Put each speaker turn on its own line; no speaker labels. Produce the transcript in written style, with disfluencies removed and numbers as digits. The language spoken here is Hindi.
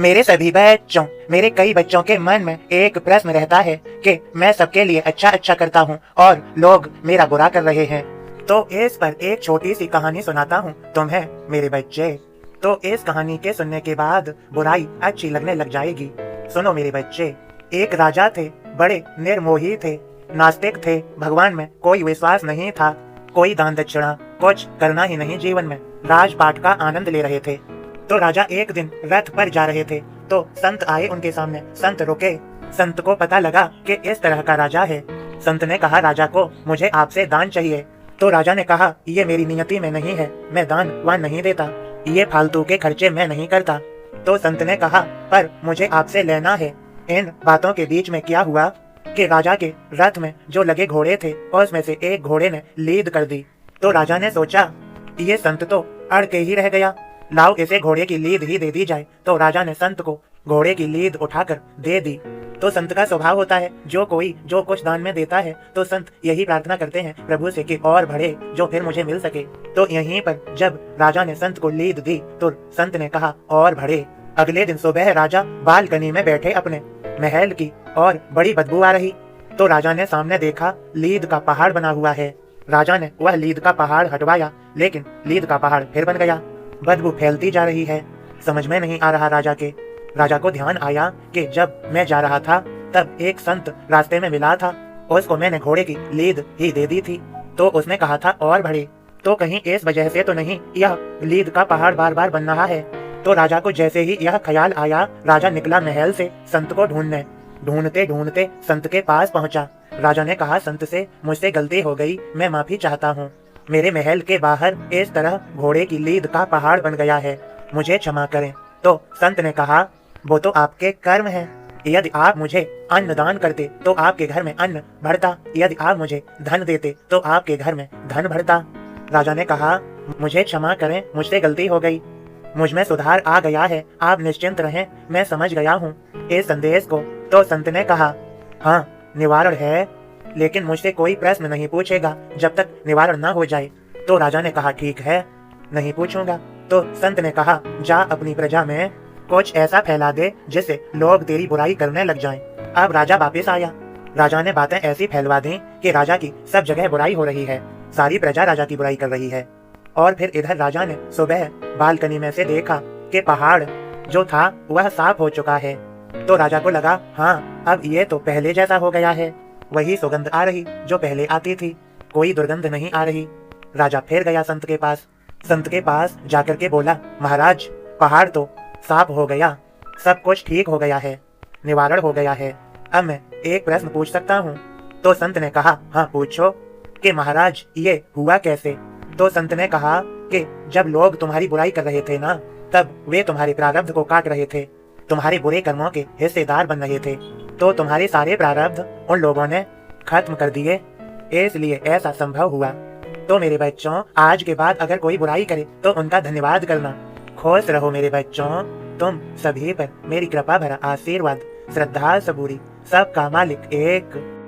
मेरे सभी बच्चों, मेरे कई बच्चों के मन में एक प्रश्न रहता है कि मैं सबके लिए अच्छा अच्छा करता हूँ और लोग मेरा बुरा कर रहे हैं। तो इस पर एक छोटी सी कहानी सुनाता हूँ तुम्हें मेरे बच्चे। तो इस कहानी के सुनने के बाद बुराई अच्छी लगने लग जाएगी। सुनो मेरे बच्चे। एक राजा थे, बड़े निर्मोही थे, नास्तिक थे, भगवान में कोई विश्वास नहीं था, कोई दान दक्षिणा कुछ करना ही नहीं जीवन में, राजपाट का आनंद ले रहे थे। तो राजा एक दिन रथ पर जा रहे थे तो संत आए उनके सामने। संत रुके। संत को पता लगा कि इस तरह का राजा है। संत ने कहा राजा को मुझे आपसे दान चाहिए। तो राजा ने कहा ये मेरी नियति में नहीं है, मैं दान वान नहीं देता, ये फालतू के खर्चे मैं नहीं करता। तो संत ने कहा पर मुझे आपसे लेना है। इन बातों के बीच में क्या हुआ कि राजा के रथ में जो लगे घोड़े थे उसमें से एक घोड़े ने लीद कर दी। तो राजा ने सोचा ये संत तो अड़ के ही रह गया, लाओ इसे घोड़े की लीद ही दे दी जाए। तो राजा ने संत को घोड़े की लीद उठाकर दे दी। तो संत का स्वभाव होता है जो कोई जो कुछ दान में देता है तो संत यही प्रार्थना करते हैं प्रभु से कि और बढ़े जो फिर मुझे मिल सके। तो यहीं पर जब राजा ने संत को लीद दी तो संत ने कहा और बढ़े। अगले दिन सुबह राजा बालकनी में बैठे अपने महल की और बड़ी बदबू आ रही। तो राजा ने सामने देखा लीद का पहाड़ बना हुआ है। राजा ने वह लीद का पहाड़ हटवाया लेकिन लीद का पहाड़ फिर बन गया। बदबू फैलती जा रही है। समझ में नहीं आ रहा राजा को ध्यान आया कि जब मैं जा रहा था तब एक संत रास्ते में मिला था, उसको मैंने घोड़े की लीद ही दे दी थी। तो उसने कहा था और बढ़े। तो कहीं इस वजह से तो नहीं यह लीद का पहाड़ बार बार बन रहा है। तो राजा को जैसे ही यह ख्याल आया राजा निकला महल से संत को ढूंढने। ढूंढते ढूंढते संत के पास पहुंचा। राजा ने कहा संत से मुझसे गलती हो गई, मैं माफी चाहता हूँ। मेरे महल के बाहर इस तरह घोड़े की लीद का पहाड़ बन गया है, मुझे क्षमा करें। तो संत ने कहा वो तो आपके कर्म हैं, यदि आप मुझे अन्न दान करते तो आपके घर में अन्न बढ़ता, यदि आप मुझे धन देते तो आपके घर में धन बढ़ता। राजा ने कहा मुझे क्षमा करें, मुझसे गलती हो गई, मुझ में सुधार आ गया है, आप निश्चिंत रहें, मैं समझ गया हूँ इस संदेश को। तो संत ने कहा हाँ निवारण है, लेकिन मुझसे कोई प्रश्न नहीं पूछेगा जब तक निवारण न हो जाए। तो राजा ने कहा ठीक है, नहीं पूछूंगा। तो संत ने कहा जा अपनी प्रजा में कुछ ऐसा फैला दे जिससे लोग तेरी बुराई करने लग जाएं। अब राजा वापस आया। राजा ने बातें ऐसी फैलवा दी कि राजा की सब जगह बुराई हो रही है, सारी प्रजा राजा की बुराई कर रही है। और फिर इधर राजा ने सुबह बालकनी में से देखा कि पहाड़ जो था वह साफ हो चुका है। तो राजा को लगा हाँ अब ये तो पहले जैसा हो गया है, वही सुगंध आ रही जो पहले आती थी, कोई दुर्गंध नहीं आ रही। राजा फिर गया संत के पास। संत के पास जाकर के बोला महाराज पहाड़ तो साफ हो गया, सब कुछ ठीक हो गया है, निवारण हो गया है, अब मैं एक प्रश्न पूछ सकता हूँ? तो संत ने कहा हाँ पूछो कि महाराज ये हुआ कैसे? तो संत ने कहा कि जब लोग तुम्हारी बुराई कर रहे थे ना तब वे तुम्हारे प्रारब्ध को काट रहे थे, तुम्हारे बुरे कर्मों के हिस्सेदार बन रहे थे, तो तुम्हारे सारे प्रारब्ध उन लोगों ने खत्म कर दिए, इसलिए ऐसा संभव हुआ। तो मेरे बच्चों आज के बाद अगर कोई बुराई करे तो उनका धन्यवाद करना। खुश रहो मेरे बच्चों, तुम सभी पर मेरी कृपा भरा आशीर्वाद, श्रद्धा सबूरी, सबका मालिक एक।